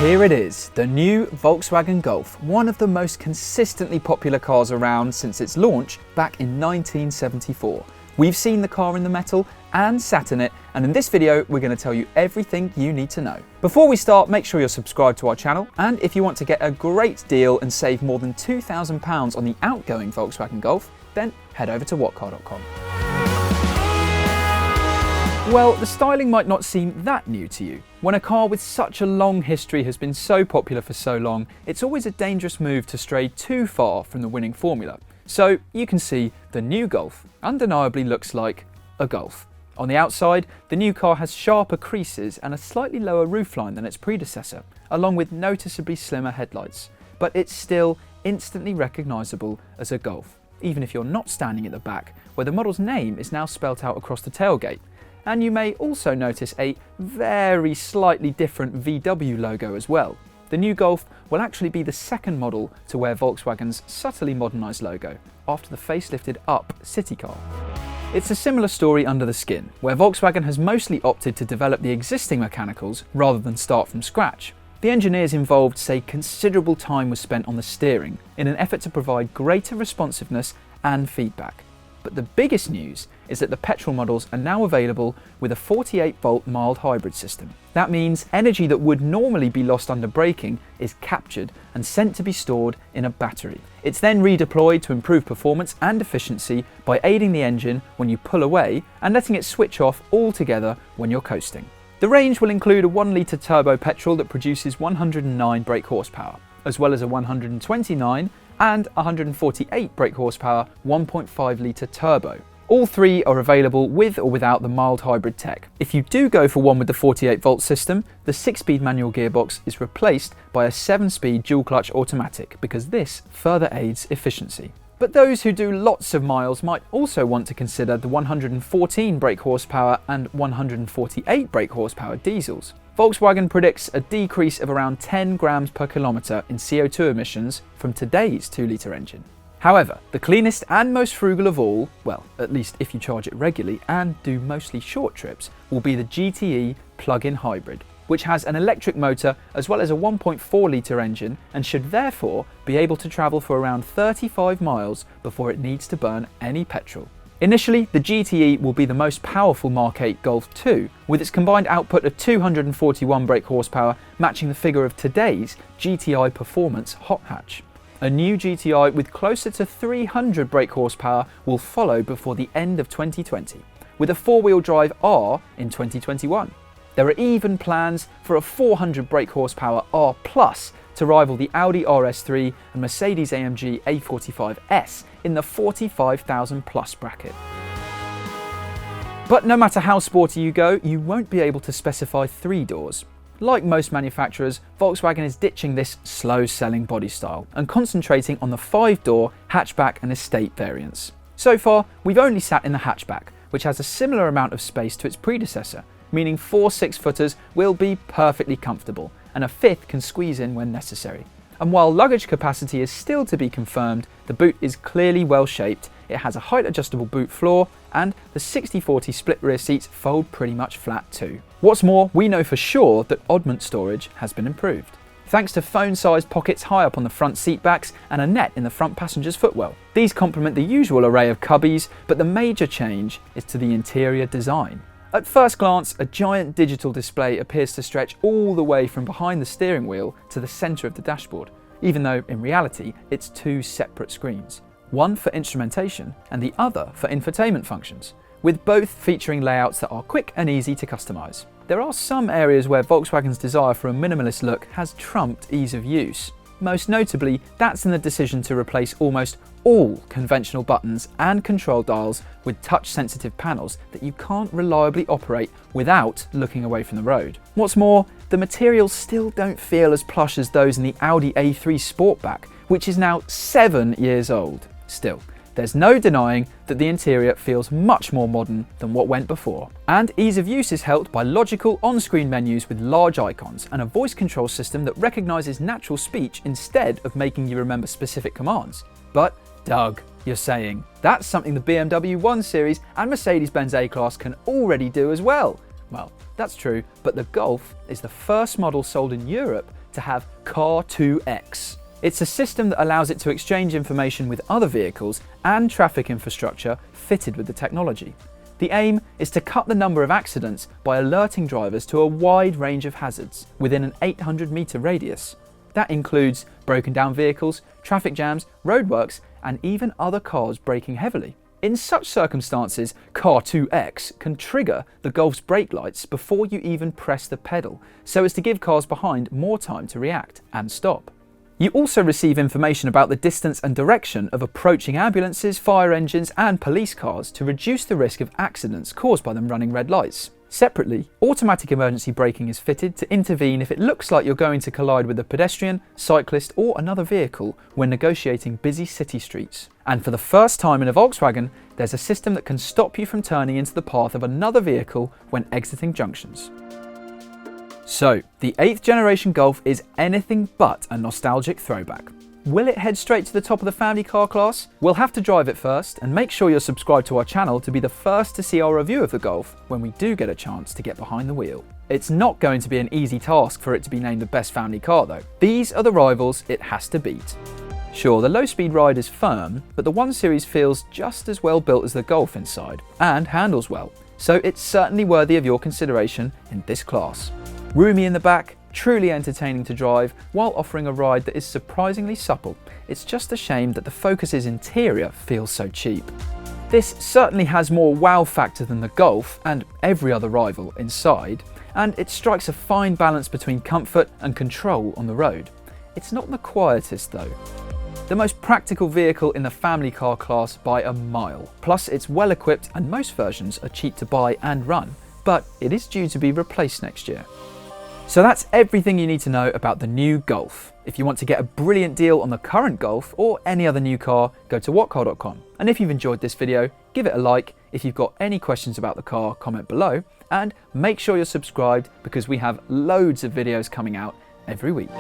Here it is, the new Volkswagen Golf, one of the most consistently popular cars around since its launch back in 1974. We've seen the car in the metal and sat in it, and in this video we're going to tell you everything you need to know. Before we start, make sure you're subscribed to our channel, and if you want to get a great deal and save more than £2,000 on the outgoing Volkswagen Golf, then head over to whatcar.com. Well, the styling might not seem that new to you. When a car with such a long history has been so popular for so long, it's always a dangerous move to stray too far from the winning formula. So you can see the new Golf undeniably looks like a Golf. On the outside, the new car has sharper creases and a slightly lower roofline than its predecessor, along with noticeably slimmer headlights. But it's still instantly recognisable as a Golf, even if you're not standing at the back, where the model's name is now spelt out across the tailgate. And you may also notice a very slightly different VW logo as well. The new Golf will actually be the second model to wear Volkswagen's subtly modernised logo, after the facelifted Up city car. It's a similar story under the skin, where Volkswagen has mostly opted to develop the existing mechanicals rather than start from scratch. The engineers involved say considerable time was spent on the steering in an effort to provide greater responsiveness and feedback. But the biggest news is that the petrol models are now available with a 48-volt mild hybrid system. That means energy that would normally be lost under braking is captured and sent to be stored in a battery. It's then redeployed to improve performance and efficiency by aiding the engine when you pull away and letting it switch off altogether when you're coasting. The range will include a 1-litre turbo petrol that produces 109 brake horsepower, as well as a 129 and 148 brake horsepower 1.5-litre turbo. All three are available with or without the mild hybrid tech. If you do go for one with the 48-volt system, the 6-speed manual gearbox is replaced by a 7-speed dual-clutch automatic because this further aids efficiency. But those who do lots of miles might also want to consider the 114 brake horsepower and 148 brake horsepower diesels. Volkswagen predicts a decrease of around 10 grams per kilometre in CO2 emissions from today's 2-litre engine. However, the cleanest and most frugal of all, well, at least if you charge it regularly and do mostly short trips, will be the GTE plug-in hybrid, which has an electric motor as well as a 1.4-litre engine and should therefore be able to travel for around 35 miles before it needs to burn any petrol. Initially, the GTE will be the most powerful Mark 8 Golf 2, with its combined output of 241 brake horsepower matching the figure of today's GTI Performance hot hatch. A new GTI with closer to 300 brake horsepower will follow before the end of 2020, with a 4-wheel drive R in 2021. There are even plans for a 400 brake horsepower R Plus to rival the Audi RS3 and Mercedes-AMG A45S in the 45,000 plus bracket. But no matter how sporty you go, you won't be able to specify 3 doors. Like most manufacturers, Volkswagen is ditching this slow-selling body style and concentrating on the 5-door hatchback and estate variants. So far, we've only sat in the hatchback, which has a similar amount of space to its predecessor, meaning 4 6-footers will be perfectly comfortable, and a 5th can squeeze in when necessary. And while luggage capacity is still to be confirmed, the boot is clearly well shaped, it has a height adjustable boot floor, and the 60/40 split rear seats fold pretty much flat too. What's more, we know for sure that oddment storage has been improved, thanks to phone-sized pockets high up on the front seat backs and a net in the front passenger's footwell. These complement the usual array of cubbies, but the major change is to the interior design. At first glance, a giant digital display appears to stretch all the way from behind the steering wheel to the centre of the dashboard, even though in reality it's 2 separate screens, one for instrumentation and the other for infotainment functions, with both featuring layouts that are quick and easy to customise. There are some areas where Volkswagen's desire for a minimalist look has trumped ease of use. Most notably, that's in the decision to replace almost all conventional buttons and control dials with touch-sensitive panels that you can't reliably operate without looking away from the road. What's more, the materials still don't feel as plush as those in the Audi A3 Sportback, which is now 7 years old. Still, there's no denying that the interior feels much more modern than what went before. And ease of use is helped by logical on-screen menus with large icons and a voice control system that recognises natural speech instead of making you remember specific commands. But Doug, you're saying, that's something the BMW 1 Series and Mercedes-Benz A-Class can already do as well. Well, that's true, but the Golf is the first model sold in Europe to have Car2X. It's a system that allows it to exchange information with other vehicles and traffic infrastructure fitted with the technology. The aim is to cut the number of accidents by alerting drivers to a wide range of hazards within an 800-metre radius. That includes broken down vehicles, traffic jams, roadworks, and even other cars braking heavily. In such circumstances, Car2X can trigger the Golf's brake lights before you even press the pedal, so as to give cars behind more time to react and stop. You also receive information about the distance and direction of approaching ambulances, fire engines and police cars to reduce the risk of accidents caused by them running red lights. Separately, automatic emergency braking is fitted to intervene if it looks like you're going to collide with a pedestrian, cyclist or another vehicle when negotiating busy city streets. And for the first time in a Volkswagen, there's a system that can stop you from turning into the path of another vehicle when exiting junctions. So, the 8th generation Golf is anything but a nostalgic throwback. Will it head straight to the top of the family car class? We'll have to drive it first, and make sure you're subscribed to our channel to be the first to see our review of the Golf when we do get a chance to get behind the wheel. It's not going to be an easy task for it to be named the best family car though. These are the rivals it has to beat. Sure, the low-speed ride is firm, but the 1 Series feels just as well built as the Golf inside, and handles well, so it's certainly worthy of your consideration in this class. Roomy in the back, truly entertaining to drive, while offering a ride that is surprisingly supple. It's just a shame that the Focus's interior feels so cheap. This certainly has more wow factor than the Golf and every other rival inside, and it strikes a fine balance between comfort and control on the road. It's not the quietest though. The most practical vehicle in the family car class by a mile. Plus it's well equipped and most versions are cheap to buy and run, but it is due to be replaced next year. So that's everything you need to know about the new Golf. If you want to get a brilliant deal on the current Golf or any other new car, go to whatcar.com. And if you've enjoyed this video, give it a like. If you've got any questions about the car, comment below. And make sure you're subscribed because we have loads of videos coming out every week.